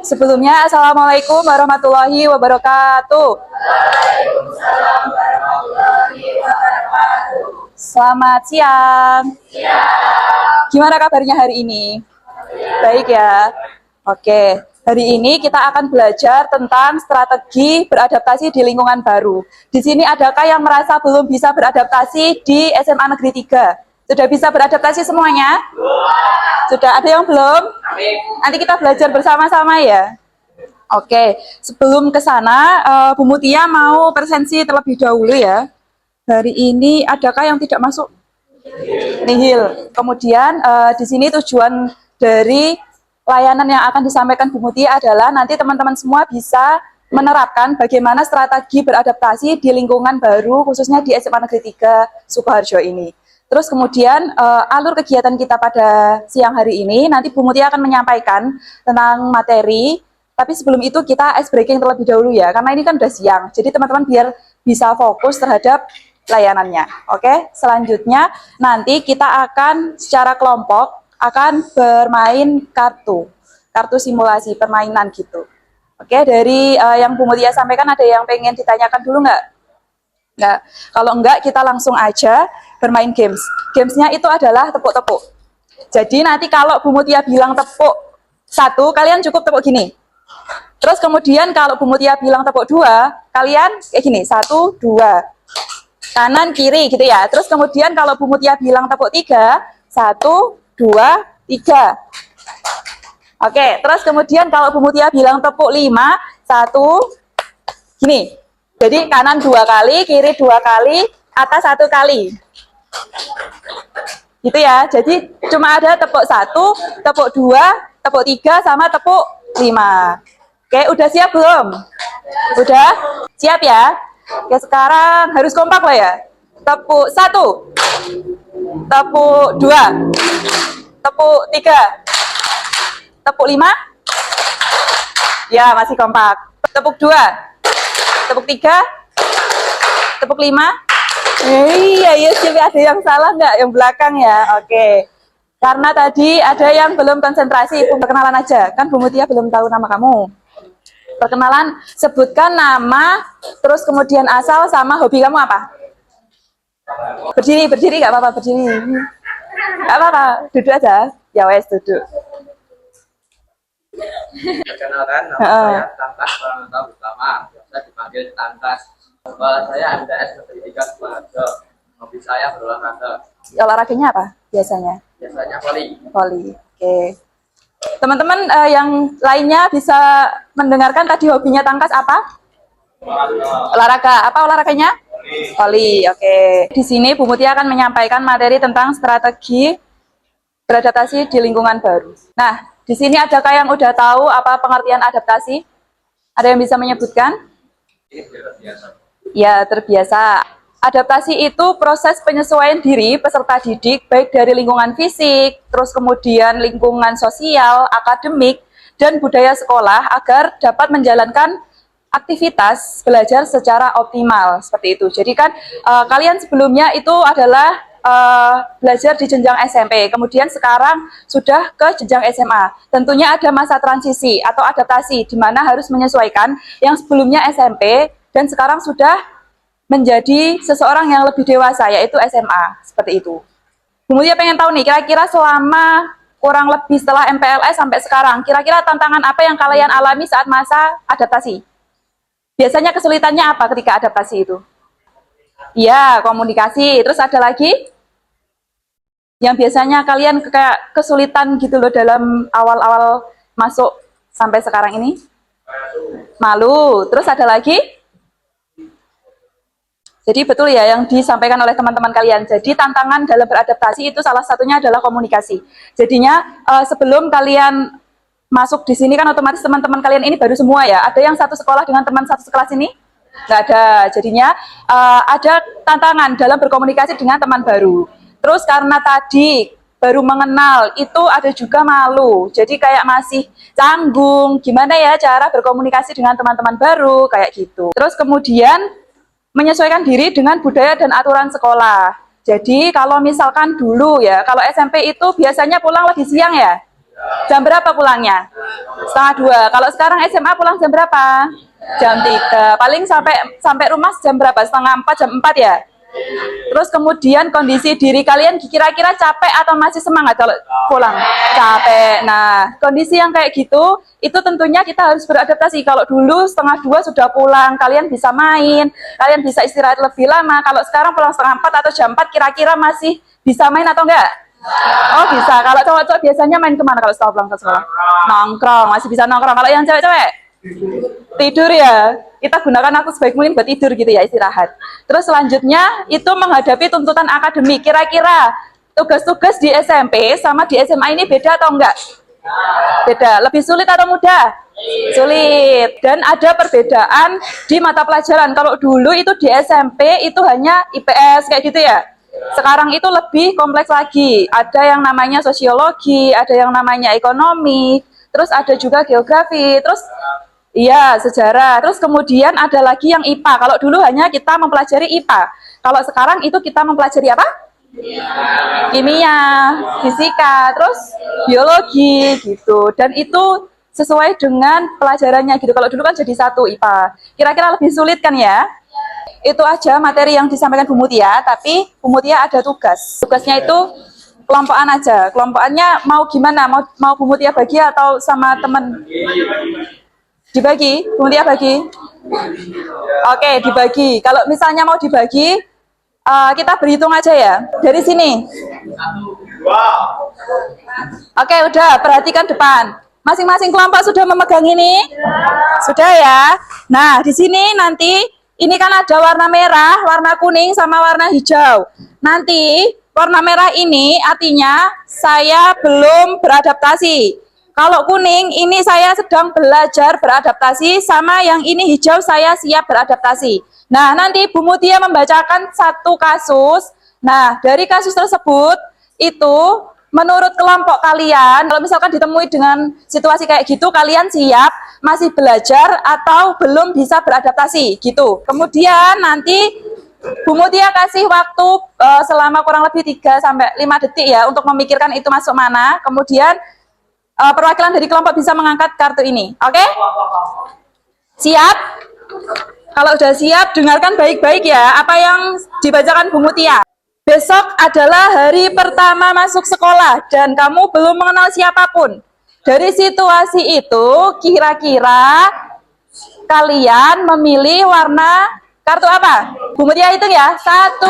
Sebelumnya, Assalamualaikum warahmatullahi wabarakatuh. Waalaikumsalam warahmatullahi wabarakatuh. Selamat siang. Siang. Gimana kabarnya hari ini? Baik ya. Oke, hari ini kita akan belajar tentang strategi beradaptasi di lingkungan baru. Di sini adakah yang merasa belum bisa beradaptasi di SMA Negeri 3? Sudah bisa beradaptasi semuanya? Sudah, ada yang belum? Nanti kita belajar bersama-sama ya. Oke, sebelum ke sana, Bu Mutia mau presensi terlebih dahulu ya. Hari ini adakah yang tidak masuk? Nihil. Kemudian di sini tujuan dari layanan yang akan disampaikan Bu Mutia adalah nanti teman-teman semua bisa menerapkan bagaimana strategi beradaptasi di lingkungan baru, khususnya di SMA Negeri 3 Sukoharjo ini. Terus kemudian alur kegiatan kita pada siang hari ini, nanti Bu Mutia akan menyampaikan tentang materi, tapi sebelum itu kita ice breaking terlebih dahulu ya, karena ini kan udah siang, jadi teman-teman biar bisa fokus terhadap layanannya. Oke, selanjutnya nanti kita akan secara kelompok akan bermain kartu simulasi permainan gitu. Oke, dari yang Bu Mutia sampaikan ada yang pengen ditanyakan dulu nggak? Nggak. Kalau enggak, kita langsung aja bermain games. Gamesnya itu adalah tepuk-tepuk. Jadi nanti kalau Bu Mutia bilang tepuk 1, kalian cukup tepuk gini. Terus kemudian kalau Bu Mutia bilang tepuk 2, kalian kayak gini, 1, 2. Kanan, kiri gitu ya. Terus kemudian kalau Bu Mutia bilang tepuk 3, 1, 2, 3. Oke, terus kemudian kalau Bu Mutia bilang tepuk 5, 1, gini. Jadi kanan 2 kali, kiri 2 kali, atas 1 kali. Gitu ya. Jadi cuma ada tepuk 1, tepuk 2, tepuk 3, sama tepuk 5. Oke, udah siap belum? Udah? Siap ya? Oke, sekarang harus kompak lah ya. Tepuk 1, tepuk 2, tepuk 3, tepuk 5. Ya, masih kompak. Tepuk 2, tepuk 3, tepuk 5. Iya, siapa ada yang salah nggak? Yang belakang ya, oke. Karena tadi ada yang belum konsentrasi, perkenalan aja. Kan Bu Mutia belum tahu nama kamu. Perkenalan, sebutkan nama, terus kemudian asal sama hobi kamu apa? Berdiri nggak apa-apa, berdiri. Nggak apa-apa, duduk aja. Ya wes, duduk. Perkenalkan, nama saya Tangkas Pranata Utama, biasa dipanggil Tangkas. Saya MTS Negeri 3 Sukoharjo. Hobi saya berolahraga. Olahraganya apa biasanya? Biasanya voli. Voli, oke. Teman-teman yang lainnya bisa mendengarkan tadi hobinya Tangkas apa? Olahraga. Apa olahraganya? Voli, oke. Di sini Bu Mutia akan menyampaikan materi tentang strategi beradaptasi di lingkungan baru. Nah, di sini adakah yang udah tahu apa pengertian adaptasi? Ada yang bisa menyebutkan? Ya, terbiasa. Adaptasi itu proses penyesuaian diri peserta didik, baik dari lingkungan fisik, terus kemudian lingkungan sosial, akademik, dan budaya sekolah agar dapat menjalankan aktivitas belajar secara optimal, seperti itu. Jadi kan kalian sebelumnya itu adalah belajar di jenjang SMP, kemudian sekarang sudah ke jenjang SMA. Tentunya ada masa transisi atau adaptasi, di mana harus menyesuaikan yang sebelumnya SMP, dan sekarang sudah menjadi seseorang yang lebih dewasa, yaitu SMA, seperti itu. Bu Mutia pengen tahu nih, kira-kira selama kurang lebih setelah MPLS sampai sekarang, kira-kira tantangan apa yang kalian alami saat masa adaptasi? Biasanya kesulitannya apa ketika adaptasi itu? Iya, komunikasi. Terus ada lagi? Yang biasanya kalian kayak kesulitan gitu loh dalam awal-awal masuk sampai sekarang ini? Malu. Terus ada lagi? Jadi betul ya yang disampaikan oleh teman-teman kalian. Jadi tantangan dalam beradaptasi itu salah satunya adalah komunikasi. Jadinya sebelum kalian masuk di sini kan otomatis teman-teman kalian ini baru semua ya. Ada yang satu sekolah dengan teman satu sekelas ini? Nggak ada. Jadinya ada tantangan dalam berkomunikasi dengan teman baru. Terus karena tadi baru mengenal, itu ada juga malu. Jadi kayak masih canggung, gimana ya cara berkomunikasi dengan teman-teman baru, kayak gitu. Terus kemudian menyesuaikan diri dengan budaya dan aturan sekolah. Jadi kalau misalkan dulu ya, kalau SMP itu biasanya pulang lebih siang ya. Jam berapa pulangnya? Setengah 2. Kalau sekarang SMA pulang jam berapa? Jam 3. Paling sampai rumah jam berapa? Setengah 4, jam 4 ya? Terus kemudian kondisi diri kalian kira-kira capek atau masih semangat kalau pulang? Capek. Nah, kondisi yang kayak gitu, itu tentunya kita harus beradaptasi. Kalau dulu setengah 2 sudah pulang, kalian bisa main, kalian bisa istirahat lebih lama. Kalau sekarang pulang setengah 4 atau jam 4, kira-kira masih bisa main atau enggak? Oh bisa. Kalau cowok-cowok biasanya main kemana kalau setelah pulang ke sekolah? Nongkrong, masih bisa nongkrong. Kalau yang cewek-cewek? Tidur ya. Kita gunakan waktu sebaik mungkin buat tidur gitu ya, istirahat. Terus selanjutnya itu menghadapi tuntutan akademik. Kira-kira tugas-tugas di SMP sama di SMA ini beda atau enggak? Beda. Lebih sulit atau mudah? Sulit. Dan ada perbedaan di mata pelajaran. Kalau dulu itu di SMP itu hanya IPS kayak gitu ya. Sekarang itu lebih kompleks lagi. Ada yang namanya sosiologi, ada yang namanya ekonomi, terus ada juga geografi, terus iya, sejarah. Terus kemudian ada lagi yang IPA. Kalau dulu hanya kita mempelajari IPA. Kalau sekarang itu kita mempelajari apa? Kimia, fisika, terus biologi gitu. Dan itu sesuai dengan pelajarannya gitu. Kalau dulu kan jadi satu IPA. Kira-kira lebih sulit kan ya? Itu aja materi yang disampaikan Bu Mutia, tapi Bu Mutia ada tugas. Tugasnya itu kelompokan aja. Kelompokannya mau gimana? Mau Bu Mutia bagi atau sama teman? Dibagi? Bu Mutia bagi? Oke, dibagi. Kalau misalnya mau dibagi, kita berhitung aja ya. Dari sini. Oke, udah. Perhatikan depan. Masing-masing kelompok sudah memegang ini? Sudah ya. Nah, di sini nanti ini kan ada warna merah, warna kuning, sama warna hijau. Nanti warna merah ini artinya saya belum beradaptasi. Kalau kuning ini saya sedang belajar beradaptasi, sama yang ini hijau saya siap beradaptasi. Nah, nanti Bu Mutia membacakan satu kasus. Nah, dari kasus tersebut itu menurut kelompok kalian, kalau misalkan ditemui dengan situasi kayak gitu, kalian siap, masih belajar, atau belum bisa beradaptasi, gitu. Kemudian nanti Bu Mutia kasih waktu selama kurang lebih 3-5 detik ya, untuk memikirkan itu masuk mana. Kemudian perwakilan dari kelompok bisa mengangkat kartu ini, oke? Siap? Kalau udah siap, dengarkan baik-baik ya, apa yang dibacakan Bu Mutia. Besok adalah hari pertama masuk sekolah dan kamu belum mengenal siapapun. Dari situasi itu, kira-kira kalian memilih warna kartu apa? Bu Mutia hitung ya. 1,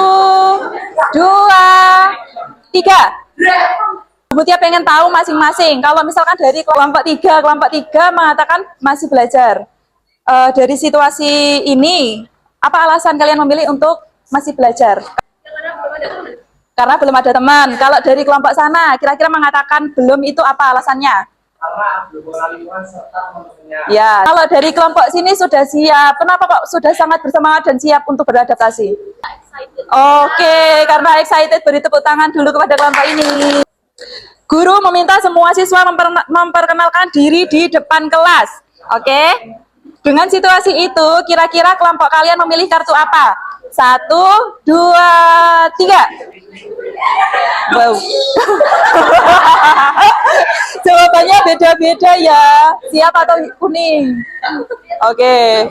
2, 3. Bu Mutia pengen tahu masing-masing. Kalau misalkan dari kelompok 3 mengatakan masih belajar. Dari situasi ini, apa alasan kalian memilih untuk masih belajar? Karena belum ada teman. Kalau dari kelompok sana, kira-kira mengatakan belum itu apa alasannya? Karena belum mengenal lingkungan serta teman-temannya. Ya, kalau dari kelompok sini sudah siap. Kenapa kok sudah sangat bersemangat dan siap untuk beradaptasi? Oke, karena excited, beri tepuk tangan dulu kepada kelompok ini. Guru meminta semua siswa memperkenalkan diri di depan kelas. Oke? Dengan situasi itu, kira-kira kelompok kalian memilih kartu apa? 1, 2, 3. Wow. Jawabannya beda-beda ya. Siap atau kuning? Oke.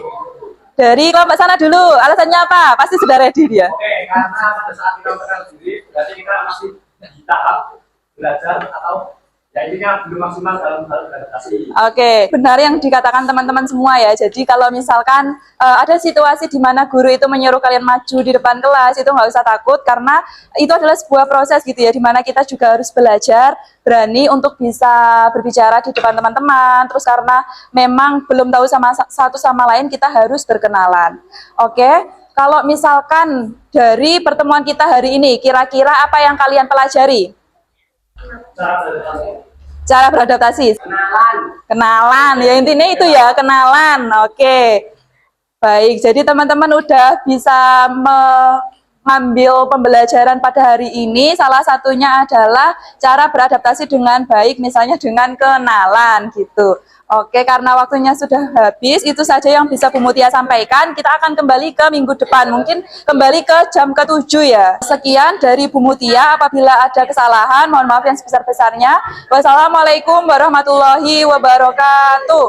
Dari kelompok sana dulu. Alasannya apa? Pasti sudah ready dia. Oke, karena pada saat kita mengenal diri, berarti kita masih di tahap belajar atau ya ini kan belum maksimal dalam hal beradaptasi. Oke, benar yang dikatakan teman-teman semua ya. Jadi kalau misalkan ada situasi di mana guru itu menyuruh kalian maju di depan kelas, itu nggak usah takut karena itu adalah sebuah proses gitu ya, di mana kita juga harus belajar, berani untuk bisa berbicara di depan teman-teman. Terus karena memang belum tahu sama satu sama lain, kita harus berkenalan. Oke, kalau misalkan dari pertemuan kita hari ini, kira-kira apa yang kalian pelajari? Cara beradaptasi. Kenalan. Ya intinya itu ya, kenalan. Oke. Baik, jadi teman-teman udah bisa mengambil pembelajaran pada hari ini. Salah satunya adalah cara beradaptasi dengan baik, misalnya dengan kenalan gitu. Oke, karena waktunya sudah habis, itu saja yang bisa Bu Mutia sampaikan. Kita akan kembali ke minggu depan, mungkin kembali ke jam ke-7 ya. Sekian dari Bu Mutia, apabila ada kesalahan, mohon maaf yang sebesar-besarnya. Wassalamualaikum warahmatullahi wabarakatuh.